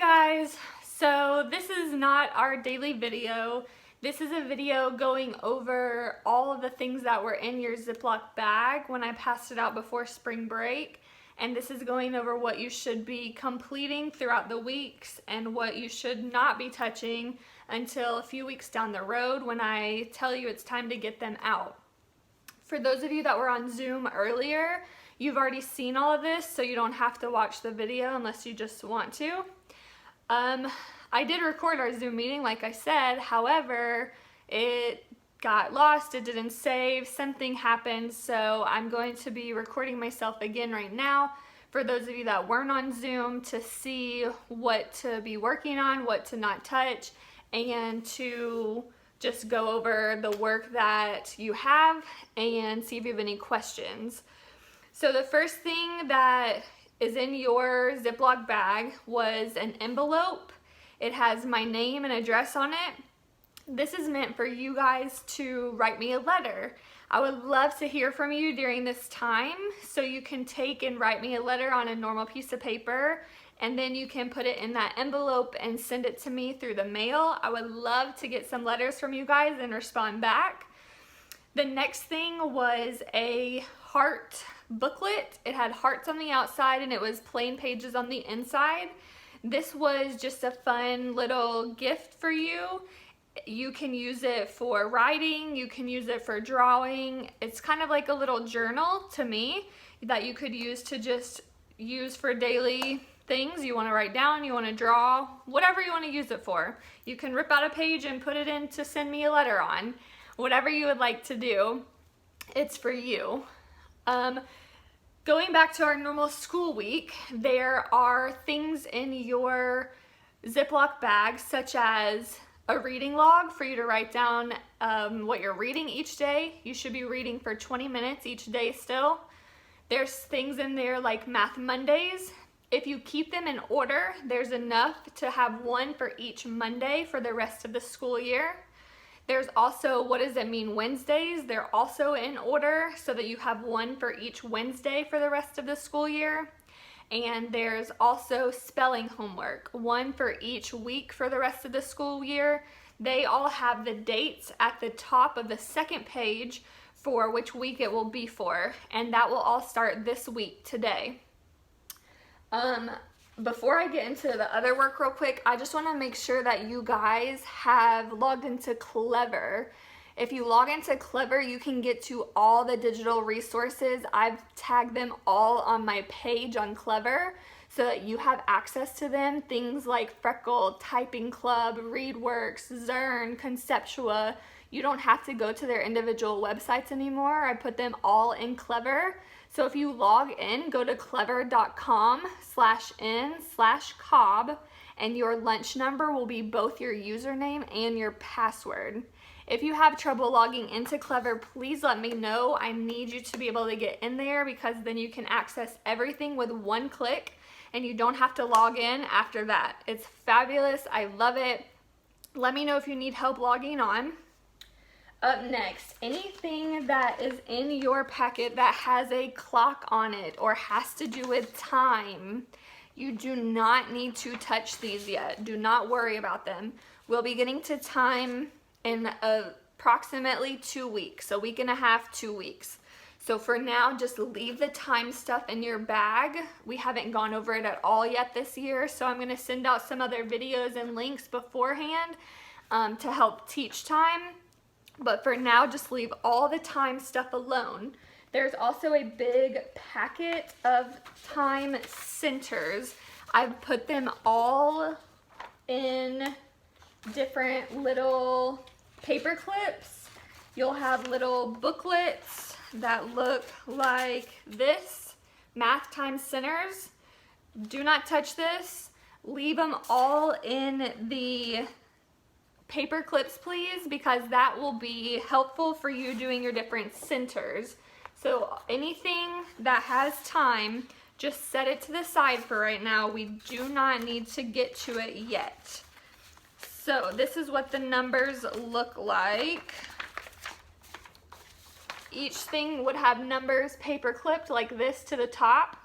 Guys, so this is not our daily video. This is a video going over all of the things that were in your Ziploc bag when I passed it out before spring break. And this is going over what you should be completing throughout the weeks and what you should not be touching until a few weeks down the road when I tell you it's time to get them out. For those of you that were on Zoom earlier, you've already seen all of this, so you don't have to watch the video unless you just want to. I did record our Zoom meeting, like I said, however, it got lost, it didn't save, something happened, so I'm going to be recording myself again right now for those of you that weren't on Zoom to see what to be working on, what to not touch, and to just go over the work that you have and see if you have any questions. So the first thing that is in your Ziploc bag was an envelope. It has my name and address on it. This is meant for you guys to write me a letter. I would love to hear from you during this time, so you can take and write me a letter on a normal piece of paper, and then you can put it in that envelope and send it to me through the mail. I would love to get some letters from you guys and respond back. The next thing was a heart booklet. It had hearts on the outside and it was plain pages on the inside. This was just a fun little gift for you. You can use it for writing, you can use it for drawing. It's kind of like a little journal to me that you could use to just use for daily things you want to write down, you want to draw, whatever you want to use it for. You can rip out a page and put it in to send me a letter on. Whatever you would like to do, it's for you. Going back to our normal school week, there are things in your Ziploc bag such as a reading log for you to write down what you're reading each day. You should be reading for 20 minutes each day still. There's things in there like Math Mondays. If you keep them in order, there's enough to have one for each Monday for the rest of the school year. There's also What Does It Mean Wednesdays. They're also in order so that you have one for each Wednesday for the rest of the school year. And there's also spelling homework, one for each week for the rest of the school year. They all have the dates at the top of the second page for which week it will be for, and that will all start this week today. Before I get into the other work real quick, I just want to make sure that you guys have logged into Clever. If you log into Clever, you can get to all the digital resources. I've tagged them all on my page on Clever so that you have access to them. Things like Freckle, Typing Club, ReadWorks, Zern, Conceptua. You don't have to go to their individual websites anymore. I put them all in Clever. So if you log in, go to clever.com/in/cobb, and your lunch number will be both your username and your password. If you have trouble logging into Clever, please let me know. I need you to be able to get in there because then you can access everything with one click and you don't have to log in after that. It's fabulous. I love it. Let me know if you need help logging on. Up next, anything that is in your packet that has a clock on it or has to do with time, you do not need to touch these yet. Do not worry about them. We'll be getting to time in approximately 2 weeks, a week and a half, 2 weeks. So for now, just leave the time stuff in your bag. We haven't gone over it at all yet this year, so I'm gonna send out some other videos and links beforehand to help teach time. But for now, just leave all the time stuff alone. There's also a big packet of time centers. I've put them all in different little paper clips. You'll have little booklets that look like this, Math Time Centers. Do not touch this. Leave them all in the paper clips, please, because that will be helpful for you doing your different centers. So anything that has time, just set it to the side for right now. We do not need to get to it yet. So this is what the numbers look like. Each thing would have numbers paper clipped like this to the top.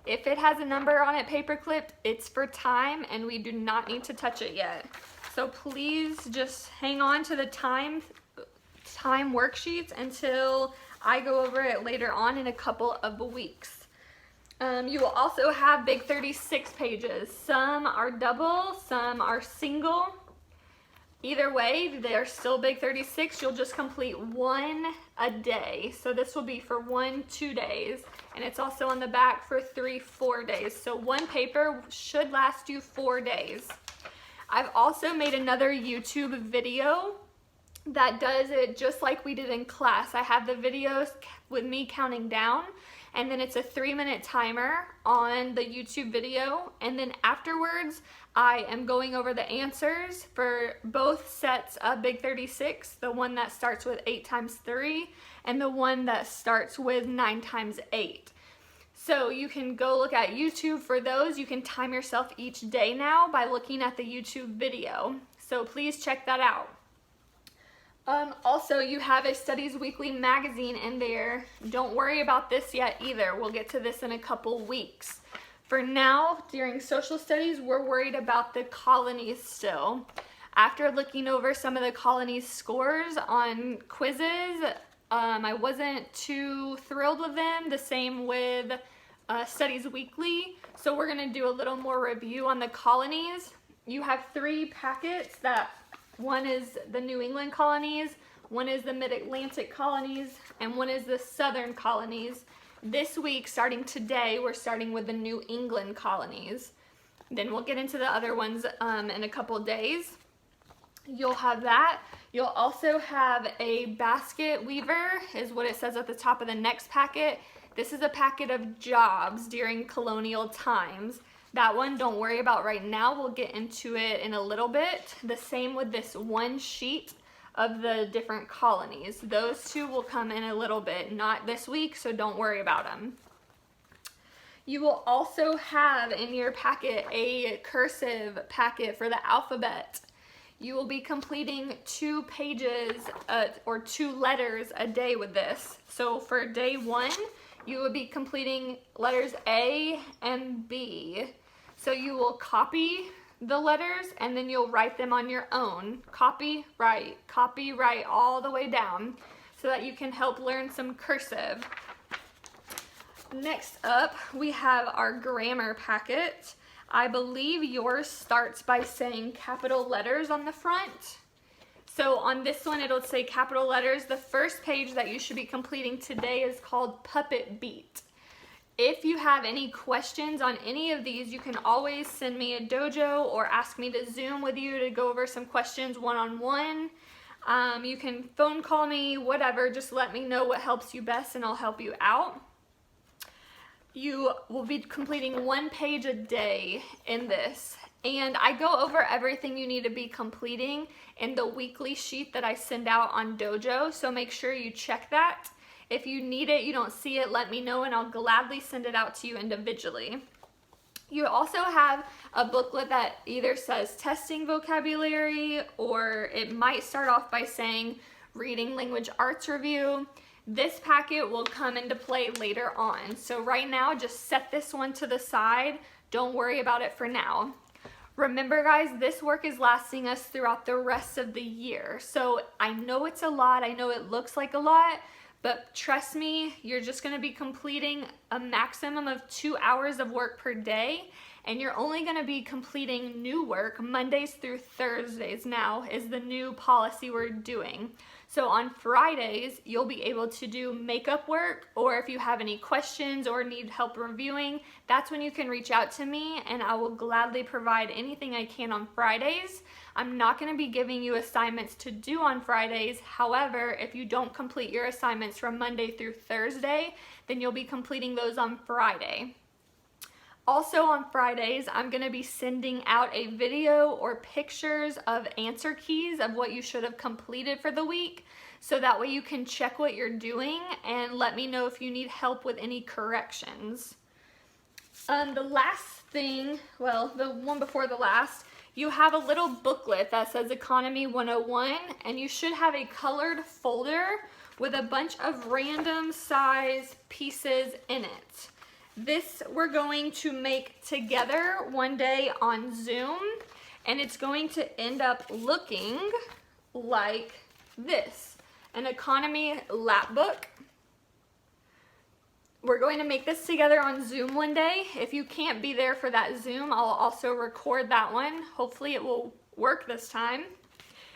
If it has a number on it paperclipped, it's for time and we do not need to touch it yet. So please just hang on to the time worksheets until I go over it later on in a couple of weeks. You will also have big 36 pages. Some are double, some are single. Either way, they're still big 36. You'll just complete one a day. So this will be for 1-2 days. And it's also on the back for 3-4 days. So one paper should last you 4 days. I've also made another YouTube video that does it just like we did in class. I have the videos with me counting down, and then it's a 3-minute timer on the YouTube video, and then afterwards I am going over the answers for both sets of big 36, the one that starts with 8 times 3 and the one that starts with 9 times 8. So you can go look at YouTube for those. You can time yourself each day now by looking at the YouTube video. So please check that out. Also, you have a Studies Weekly magazine in there. Don't worry about this yet either. We'll get to this in a couple weeks. For now, during social studies, we're worried about the colonies still. After looking over some of the colonies' scores on quizzes, I wasn't too thrilled with them. The same with Studies Weekly. So we're going to do a little more review on the colonies. You have 3 packets that one is the New England colonies, one is the Mid-Atlantic colonies, and one is the Southern colonies. This week, starting today, we're starting with the New England colonies. Then we'll get into the other ones in a couple days. You'll have that. You'll also have a basket weaver, is what it says at the top of the next packet. This is a packet of jobs during colonial times. That one, don't worry about right now. We'll get into it in a little bit. The same with this one sheet of the different colonies. Those two will come in a little bit, not this week, so don't worry about them. You will also have in your packet a cursive packet for the alphabet. You will be completing 2 pages or 2 letters a day with this. So for day 1, you will be completing letters A and B. So you will copy the letters and then you'll write them on your own. Copy, write, all the way down so that you can help learn some cursive. Next up, we have our grammar packet. I believe yours starts by saying capital letters on the front. So on this one, it'll say capital letters. The first page that you should be completing today is called Puppet Beat. If you have any questions on any of these, you can always send me a dojo or ask me to Zoom with you to go over some questions one-on-one. You can phone call me, whatever. Just let me know what helps you best and I'll help you out. You will be completing 1 page a day in this. And I go over everything you need to be completing in the weekly sheet that I send out on Dojo, so make sure you check that. If you need it, you don't see it, let me know and I'll gladly send it out to you individually. You also have a booklet that either says testing vocabulary or it might start off by saying reading language arts review. This packet will come into play later on. So right now, just set this one to the side. Don't worry about it for now. Remember guys, this work is lasting us throughout the rest of the year. So I know it's a lot, I know it looks like a lot, but trust me, you're just gonna be completing a maximum of 2 hours of work per day, and you're only gonna be completing new work Mondays through Thursdays now is the new policy we're doing. So on Fridays, you'll be able to do makeup work, or if you have any questions or need help reviewing, that's when you can reach out to me and I will gladly provide anything I can on Fridays. I'm not going to be giving you assignments to do on Fridays. However, if you don't complete your assignments from Monday through Thursday, then you'll be completing those on Friday. Also on Fridays, I'm going to be sending out a video or pictures of answer keys of what you should have completed for the week, so that way you can check what you're doing and let me know if you need help with any corrections. The last thing, well, the one before the last, you have a little booklet that says Economy 101, and you should have a colored folder with a bunch of random size pieces in it. This we're going to make together one day on Zoom, and it's going to end up looking like this, an economy lap book. We're going to make this together on Zoom one day. If you can't be there for that Zoom, I'll also record that one. Hopefully it will work this time.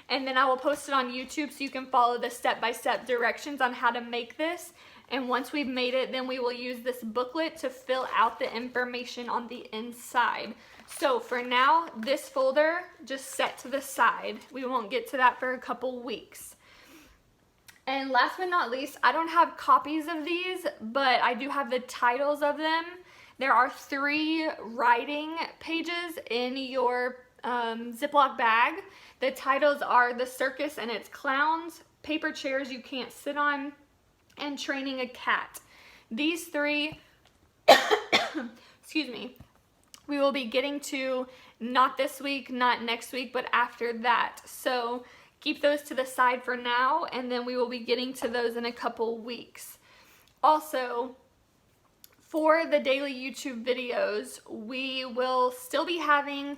And then I will post it on YouTube so you can follow the step-by-step directions on how to make this. And once we've made it, then we will use this booklet to fill out the information on the inside. So for now, this folder just set to the side. We won't get to that for a couple weeks. And last but not least, I don't have copies of these, but I do have the titles of them. There are 3 writing pages in your Ziploc bag. The titles are The Circus and Its Clowns, Paper Chairs You Can't Sit On, and Training a Cat. These 3, excuse me, we will be getting to not this week, not next week, but after that. So keep those to the side for now, and then we will be getting to those in a couple weeks. Also, for the daily YouTube videos, we will still be having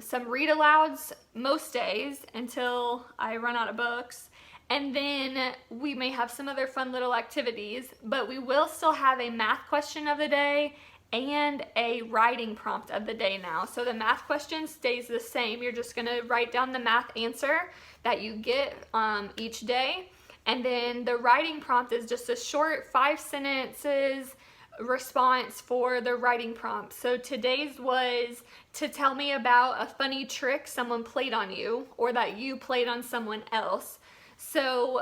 some read alouds most days until I run out of books. And then we may have some other fun little activities, but we will still have a math question of the day and a writing prompt of the day now. So the math question stays the same. You're just gonna write down the math answer that you get each day. And then the writing prompt is just a short 5 sentences response for the writing prompt. So today's was to tell me about a funny trick someone played on you or that you played on someone else. So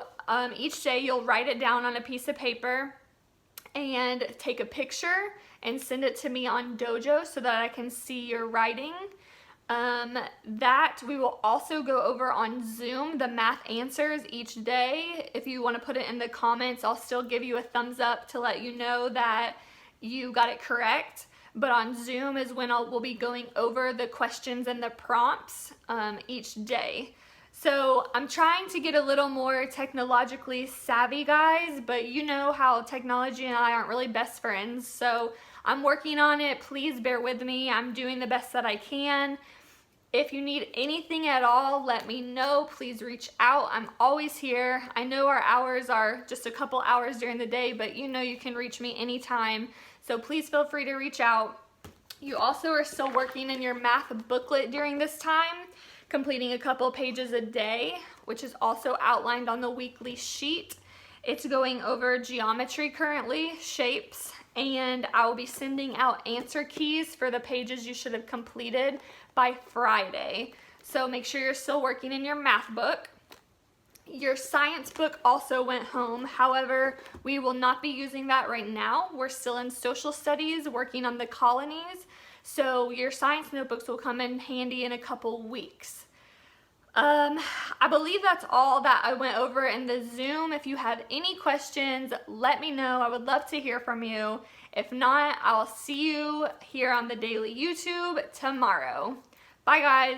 each day you'll write it down on a piece of paper and take a picture and send it to me on Dojo so that I can see your writing. That we will also go over on Zoom, the math answers each day. If you want to put it in the comments, I'll still give you a thumbs up to let you know that you got it correct. But on Zoom is when we'll be going over the questions and the prompts each day. So I'm trying to get a little more technologically savvy, guys, but you know how technology and I aren't really best friends. So I'm working on it. Please bear with me. I'm doing the best that I can. If you need anything at all, let me know. Please reach out. I'm always here. I know our hours are just a couple hours during the day, but you know you can reach me anytime. So please feel free to reach out. You also are still working in your math booklet during this time, completing a couple pages a day, which is also outlined on the weekly sheet. It's going over geometry currently, shapes, and I will be sending out answer keys for the pages you should have completed by Friday. So make sure you're still working in your math book. Your science book also went home. However, we will not be using that right now. We're still in social studies working on the colonies. So your science notebooks will come in handy in a couple weeks. I believe that's all that I went over in the Zoom. If you have any questions, let me know. I would love to hear from you. If not, I'll see you here on the daily YouTube tomorrow. Bye, guys.